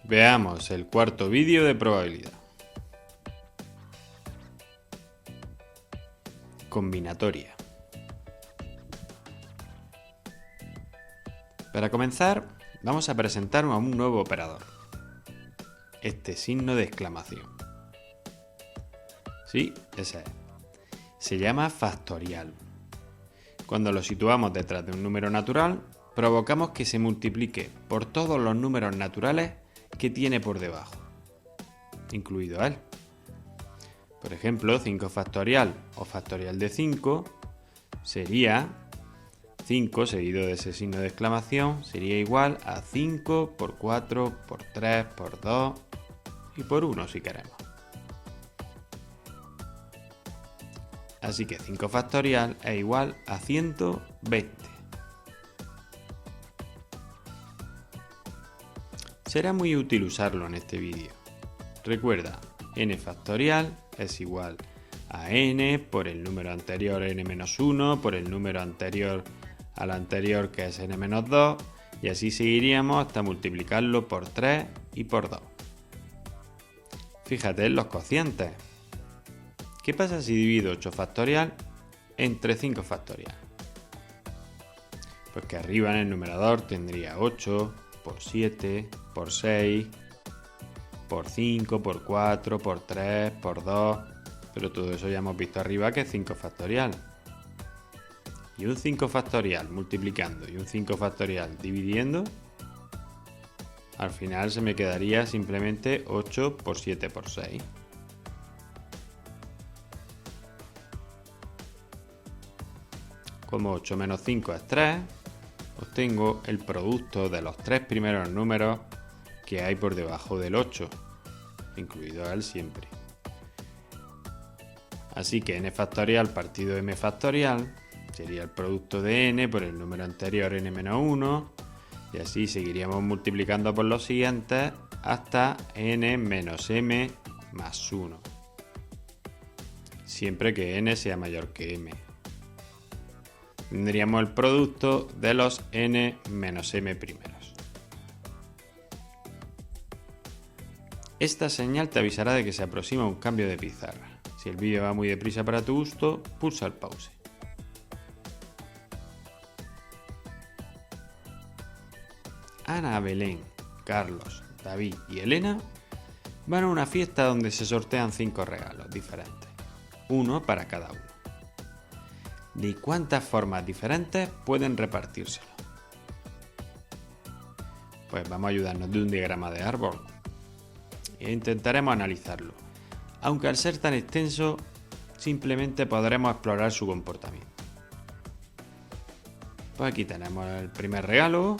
Veamos el cuarto vídeo de probabilidad. Combinatoria. Para comenzar, vamos a presentar a un nuevo operador. Este signo de exclamación. Sí, ese es. Se llama factorial. Cuando lo situamos detrás de un número natural, provocamos que se multiplique por todos los números naturales que tiene por debajo, incluido él. Por ejemplo, 5 factorial o factorial de 5 sería 5 seguido de ese signo de exclamación, sería igual a 5 por 4 por 3 por 2 y por 1 si queremos. Así que 5 factorial es igual a 120. Será muy útil usarlo en este vídeo. Recuerda, n factorial es igual a n por el número anterior n-1 por el número anterior al anterior que es n-2 y así seguiríamos hasta multiplicarlo por 3 y por 2. Fíjate en los cocientes. ¿Qué pasa si divido 8 factorial entre 5 factorial? Pues que arriba en el numerador tendría 8 por 7 por 6 por 5 por 4 por 3 por 2, pero todo eso ya hemos visto arriba que es 5 factorial. Y un 5 factorial multiplicando y un 5 factorial dividiendo, al final se me quedaría simplemente 8 por 7 por 6. Como 8 menos 5 es 3, obtengo el producto de los tres primeros números que hay por debajo del 8, incluido él siempre. Así que n factorial partido m factorial sería el producto de n por el número anterior n-1 y así seguiríamos multiplicando por los siguientes hasta n menos m más 1, siempre que n sea mayor que m. Tendríamos el producto de los n menos m primeros. Esta señal te avisará de que se aproxima un cambio de pizarra. Si el vídeo va muy deprisa para tu gusto, pulsa el pause. Ana, Belén, Carlos, David y Elena van a una fiesta donde se sortean 5 regalos diferentes, uno para cada uno. ¿De cuántas formas diferentes pueden repartírselo? Pues vamos a ayudarnos de un diagrama de árbol e intentaremos analizarlo, aunque al ser tan extenso simplemente podremos explorar su comportamiento. Pues aquí tenemos el primer regalo,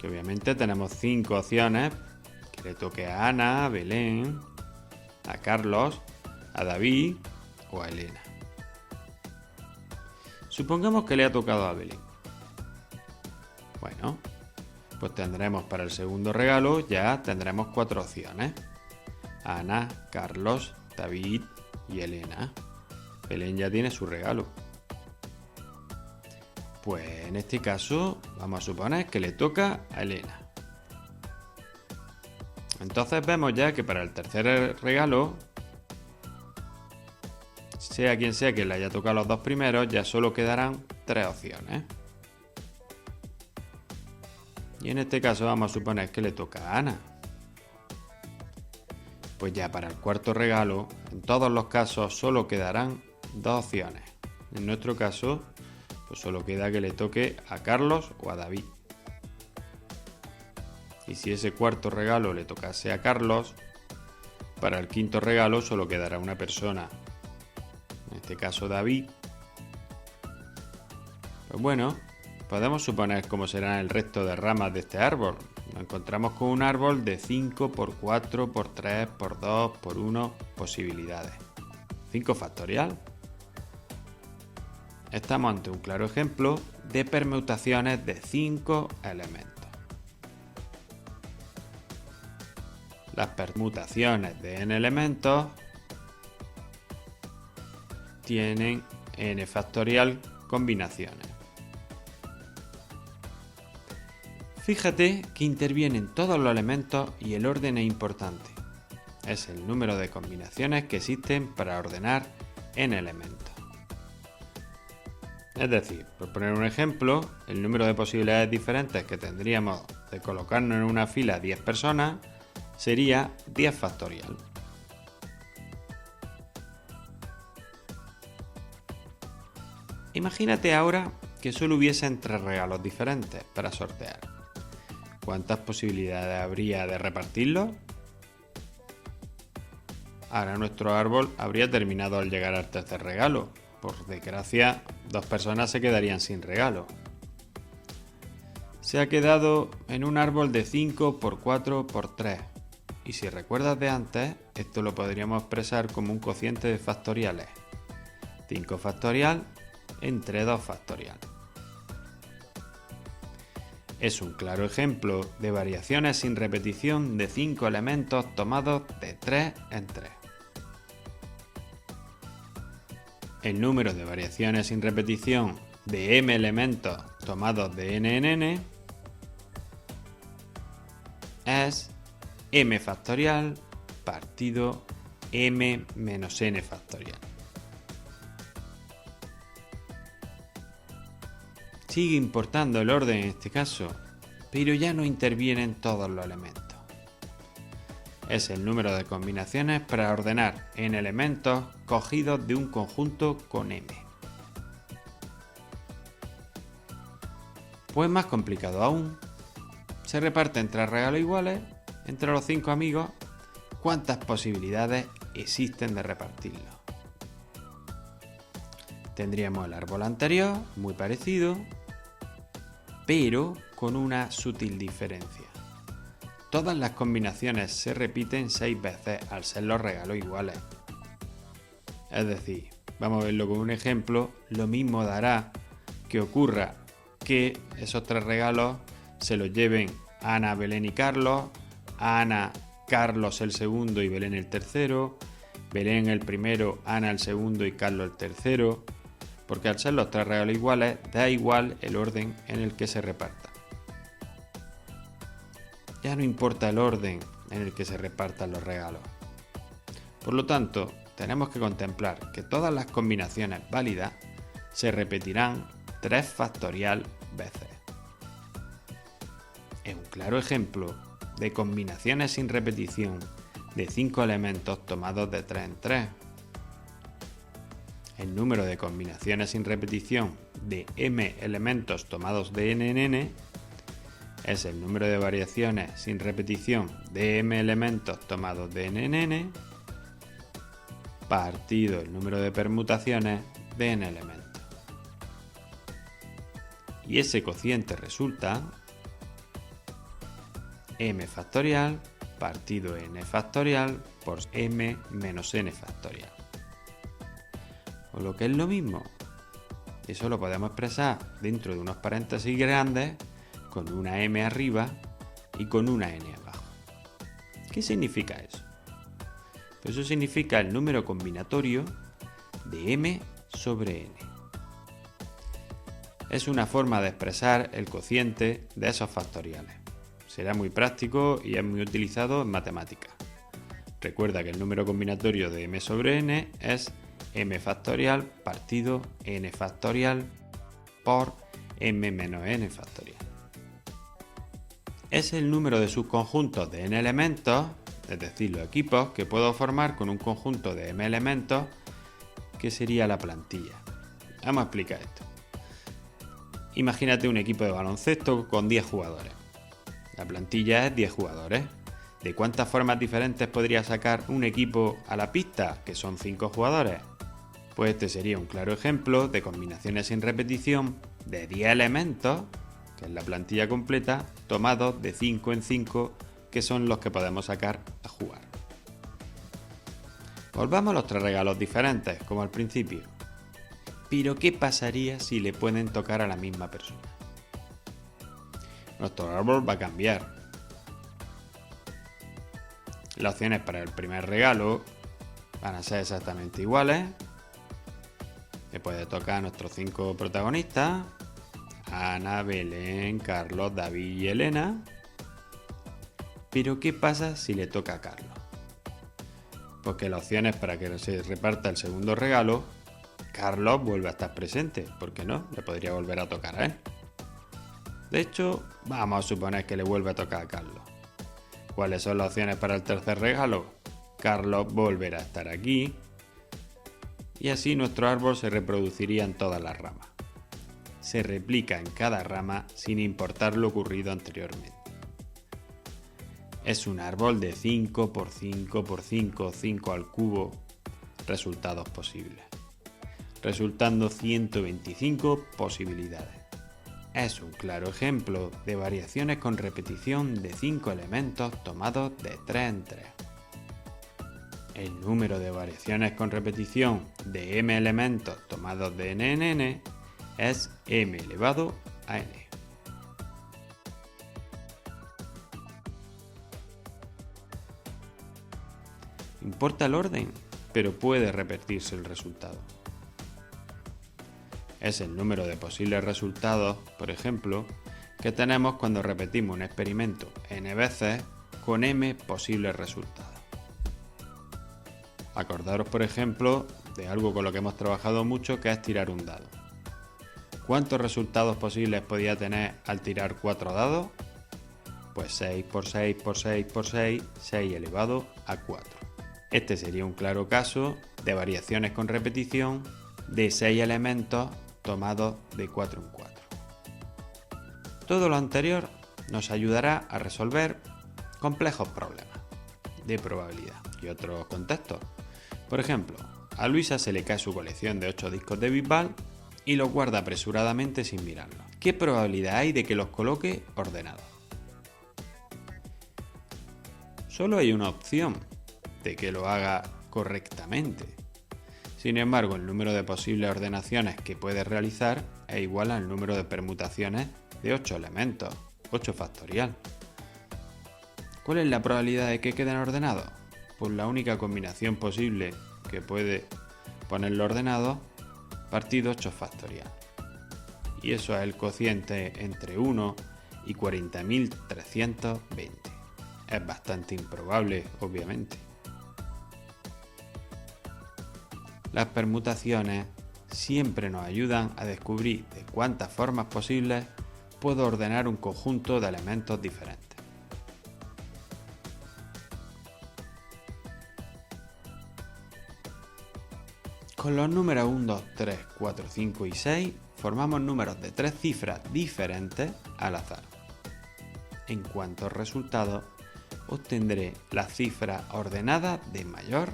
que obviamente tenemos 5 opciones que le toque a Ana, a Belén, a Carlos, a David o a Elena. Supongamos que le ha tocado a Belén. Bueno, pues tendremos para el segundo regalo, ya tendremos 4 opciones. Ana, Carlos, David y Elena. Belén ya tiene su regalo. Pues en este caso vamos a suponer que le toca a Elena. Entonces vemos ya que para el tercer regalo, sea quien sea que le haya tocado los dos primeros, ya solo quedarán 3 opciones. Y en este caso vamos a suponer que le toca a Ana. Pues ya para el cuarto regalo, en todos los casos solo quedarán 2 opciones. En nuestro caso, pues solo queda que le toque a Carlos o a David. Y si ese cuarto regalo le tocase a Carlos, para el quinto regalo solo quedará una persona. En este caso David. Pues bueno, podemos suponer cómo serán el resto de ramas de este árbol. Nos encontramos con un árbol de 5 por 4 por 3 por 2 por 1 posibilidades. 5 factorial. Estamos ante un claro ejemplo de permutaciones de 5 elementos. Las permutaciones de n elementos tienen n factorial combinaciones. Fíjate que intervienen todos los elementos y el orden es importante. Es el número de combinaciones que existen para ordenar n elementos. Es decir, por poner un ejemplo, el número de posibilidades diferentes que tendríamos de colocarnos en una fila 10 personas sería 10 factorial. Imagínate ahora que solo hubiesen 3 regalos diferentes para sortear. ¿Cuántas posibilidades habría de repartirlos? Ahora nuestro árbol habría terminado al llegar al tercer regalo. Por desgracia, 2 personas se quedarían sin regalo. Se ha quedado en un árbol de 5 por 4 por 3. Y si recuerdas de antes, esto lo podríamos expresar como un cociente de factoriales. 5 factorial entre 2 factorial. Es un claro ejemplo de variaciones sin repetición de 5 elementos tomados de 3 en 3. El número de variaciones sin repetición de m elementos tomados de n en n es m factorial partido m menos n factorial. Sigue importando el orden en este caso, pero ya no intervienen todos los elementos. Es el número de combinaciones para ordenar n elementos cogidos de un conjunto con m. Pues más complicado aún. Se reparten 3 regalos iguales entre los 5 amigos. ¿Cuántas posibilidades existen de repartirlo? Tendríamos el árbol anterior, muy parecido, pero con una sutil diferencia. Todas las combinaciones se repiten 6 veces al ser los regalos iguales. Es decir, vamos a verlo con un ejemplo, lo mismo dará que ocurra que esos 3 regalos se los lleven Ana, Belén y Carlos, Ana, Carlos el segundo y Belén el tercero, Belén el primero, Ana el segundo y Carlos el tercero, porque al ser los 3 regalos iguales, da igual el orden en el que se repartan. Ya no importa el orden en el que se repartan los regalos. Por lo tanto, tenemos que contemplar que todas las combinaciones válidas se repetirán 3 factorial veces. Es un claro ejemplo de combinaciones sin repetición de 5 elementos tomados de 3 en 3. El número de combinaciones sin repetición de m elementos tomados de n en n es el número de variaciones sin repetición de m elementos tomados de n en n partido el número de permutaciones de n elementos. Y ese cociente resulta m factorial partido n factorial por m menos n factorial. O lo que es lo mismo, eso lo podemos expresar dentro de unos paréntesis grandes con una m arriba y con una n abajo. ¿Qué significa eso? Pues eso significa el número combinatorio de m sobre n. Es una forma de expresar el cociente de esos factoriales. Será muy práctico y es muy utilizado en matemáticas. Recuerda que el número combinatorio de m sobre n es m factorial partido n factorial por m menos n factorial. Es el número de subconjuntos de n elementos, es decir, los equipos que puedo formar con un conjunto de m elementos, que sería la plantilla. Vamos a explicar esto. Imagínate un equipo de baloncesto con 10 jugadores. La plantilla es 10 jugadores. ¿De cuántas formas diferentes podría sacar un equipo a la pista, que son 5 jugadores? Pues este sería un claro ejemplo de combinaciones sin repetición de 10 elementos, que es la plantilla completa, tomados de 5 en 5, que son los que podemos sacar a jugar. Volvamos a los 3 regalos diferentes, como al principio. Pero ¿qué pasaría si le pueden tocar a la misma persona? Nuestro árbol va a cambiar. Las opciones para el primer regalo van a ser exactamente iguales. Le puede tocar a nuestros 5 protagonistas, Ana, Belén, Carlos, David y Elena. Pero ¿qué pasa si le toca a Carlos? Pues que la opción es para que se reparta el segundo regalo, Carlos vuelve a estar presente, ¿por qué no? Le podría volver a tocar a él. De hecho, vamos a suponer que le vuelve a tocar a Carlos. ¿Cuáles son las opciones para el tercer regalo? Carlos volverá a estar aquí y así nuestro árbol se reproduciría en todas las ramas. Se replica en cada rama sin importar lo ocurrido anteriormente. Es un árbol de 5 por 5 por 5, 5 al cubo, resultados posibles, resultando 125 posibilidades. Es un claro ejemplo de variaciones con repetición de 5 elementos tomados de 3 en 3. El número de variaciones con repetición de m elementos tomados de n en n es m elevado a n. Importa el orden, pero puede repetirse el resultado. Es el número de posibles resultados, por ejemplo, que tenemos cuando repetimos un experimento n veces con m posibles resultados. Acordaros, por ejemplo, de algo con lo que hemos trabajado mucho, que es tirar un dado. ¿Cuántos resultados posibles podía tener al tirar 4 dados? Pues 6 por 6 por 6 por 6, 6 elevado a 4. Este sería un claro caso de variaciones con repetición de 6 elementos tomados de 4 en 4. Todo lo anterior nos ayudará a resolver complejos problemas de probabilidad y otros contextos. Por ejemplo, a Luisa se le cae su colección de 8 discos de Bisbal y los guarda apresuradamente sin mirarlos. ¿Qué probabilidad hay de que los coloque ordenados? Solo hay una opción de que lo haga correctamente. Sin embargo, el número de posibles ordenaciones que puede realizar es igual al número de permutaciones de 8 elementos, 8 factorial. ¿Cuál es la probabilidad de que queden ordenados? Pues la única combinación posible que puede ponerlo ordenado, partido 8 factorial. Y eso es el cociente entre 1 y 40.320. Es bastante improbable, obviamente. Las permutaciones siempre nos ayudan a descubrir de cuántas formas posibles puedo ordenar un conjunto de elementos diferentes. Con los números 1, 2, 3, 4, 5 y 6 formamos números de 3 cifras diferentes al azar. En cuanto a resultados, obtendré las cifras ordenadas de mayor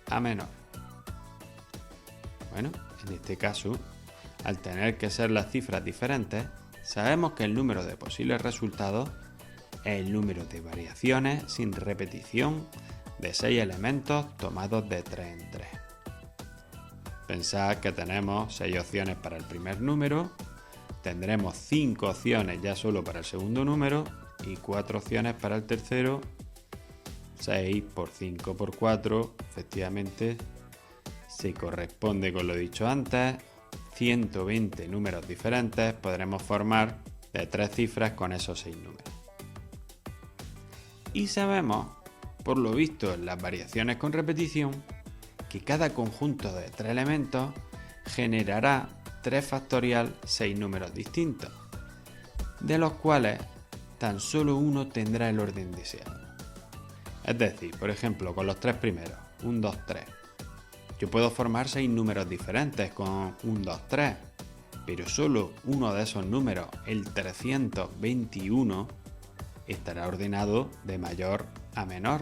a menor. Bueno, en este caso, al tener que ser las cifras diferentes, sabemos que el número de posibles resultados es el número de variaciones sin repetición de 6 elementos tomados de 3 en 3. Pensad que tenemos 6 opciones para el primer número, tendremos 5 opciones ya solo para el segundo número y 4 opciones para el tercero. 6 por 5 por 4, efectivamente, se corresponde con lo dicho antes. 120 números diferentes podremos formar de 3 cifras con esos 6 números. Y sabemos, por lo visto en las variaciones con repetición, que cada conjunto de 3 elementos generará 3 factorial 6 números distintos, de los cuales tan solo uno tendrá el orden deseado. Es decir, por ejemplo, con los 3 primeros, 1, 2, 3, yo puedo formar 6 números diferentes con 1, 2, 3, pero solo uno de esos números, el 321, estará ordenado de mayor a menor.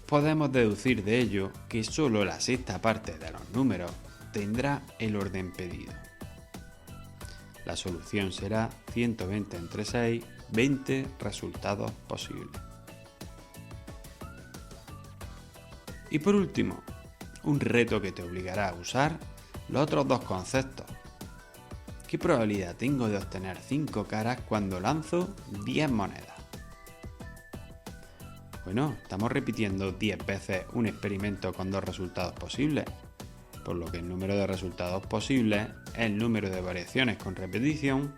Podemos deducir de ello que solo la sexta parte de los números tendrá el orden pedido. La solución será 120 entre 6, 20 resultados posibles. Y por último, un reto que te obligará a usar los otros dos conceptos. ¿Qué probabilidad tengo de obtener 5 caras cuando lanzo 10 monedas? Bueno, estamos repitiendo 10 veces un experimento con 2 resultados posibles. por lo que el número de resultados posibles es el número de variaciones con repetición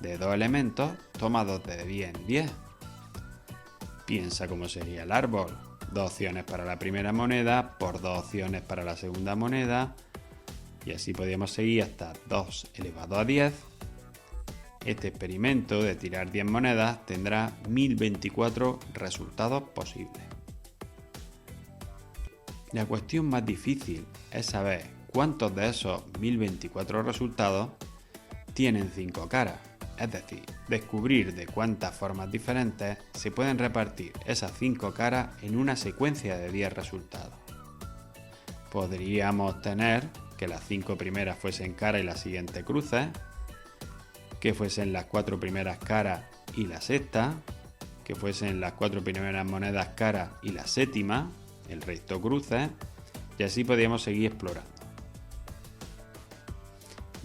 de dos elementos tomados de 10 en 10. Piensa cómo sería el árbol. 2 opciones para la primera moneda por 2 opciones para la segunda moneda, y así podríamos seguir hasta 2 elevado a 10. Este experimento de tirar 10 monedas tendrá 1024 resultados posibles. La cuestión más difícil es saber cuántos de esos 1024 resultados tienen 5 caras, es decir, descubrir de cuántas formas diferentes se pueden repartir esas 5 caras en una secuencia de 10 resultados. Podríamos tener que las 5 primeras fuesen caras y las siguientes cruces, que fuesen las 4 primeras caras y la sexta, que fuesen las 4 primeras monedas caras y la séptima, el resto cruces, y así podríamos seguir explorando.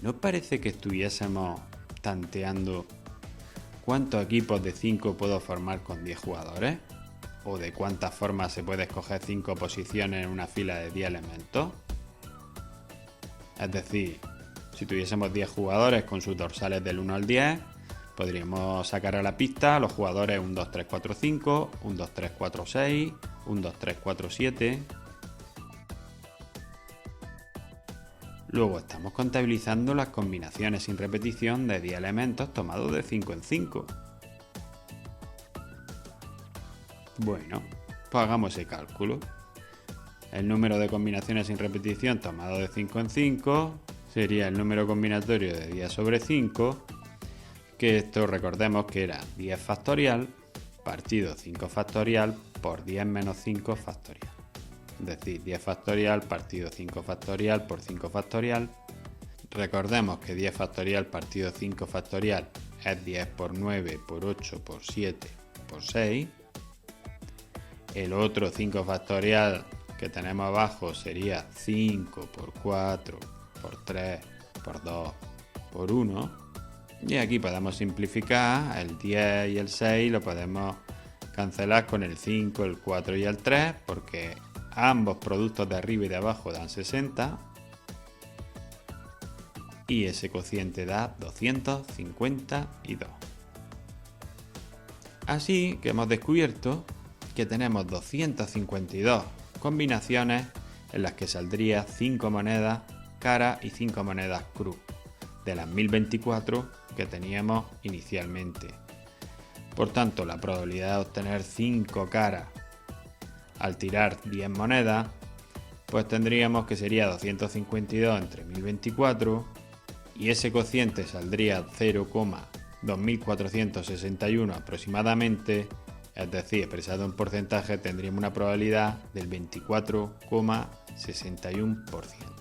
¿No parece que estuviésemos tanteando cuántos equipos de 5 puedo formar con 10 jugadores? ¿O de cuántas formas se puede escoger 5 posiciones en una fila de 10 elementos? Es decir, si tuviésemos 10 jugadores con sus dorsales del 1 al 10, podríamos sacar a la pista a los jugadores 1, 2, 3, 4, 5, 1, 2, 3, 4, 6, 1, 2, 3, 4, 7. Luego estamos contabilizando las combinaciones sin repetición de 10 elementos tomados de 5 en 5. Bueno, pues hagamos ese cálculo. El número de combinaciones sin repetición tomado de 5 en 5 sería el número combinatorio de 10 sobre 5, que esto recordemos que era 10 factorial partido 5 factorial por 10 menos 5 factorial. Es decir, 10 factorial partido 5 factorial por 5 factorial. Recordemos que 10 factorial partido 5 factorial es 10 por 9 por 8 por 7 por 6. El otro 5 factorial que tenemos abajo sería 5 por 4 por 3 por 2 por 1. Y aquí podemos simplificar el 10 y el 6, lo podemos cancelar con el 5, el 4 y el 3, porque ambos productos de arriba y de abajo dan 60. Y ese cociente da 252. Así que hemos descubierto que tenemos 252 combinaciones en las que saldría 5 monedas cara y 5 monedas cruz, de las 1024 que teníamos inicialmente. Por tanto, la probabilidad de obtener 5 caras al tirar 10 monedas, pues tendríamos que sería 252 entre 1024, y ese cociente saldría 0,2461 aproximadamente, es decir, expresado en porcentaje tendríamos una probabilidad del 24,61%.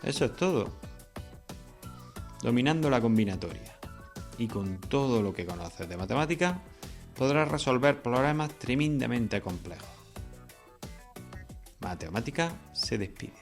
Eso es todo. Dominando la combinatoria y con todo lo que conoces de matemáticas, podrás resolver problemas tremendamente complejos. Matemática se despide.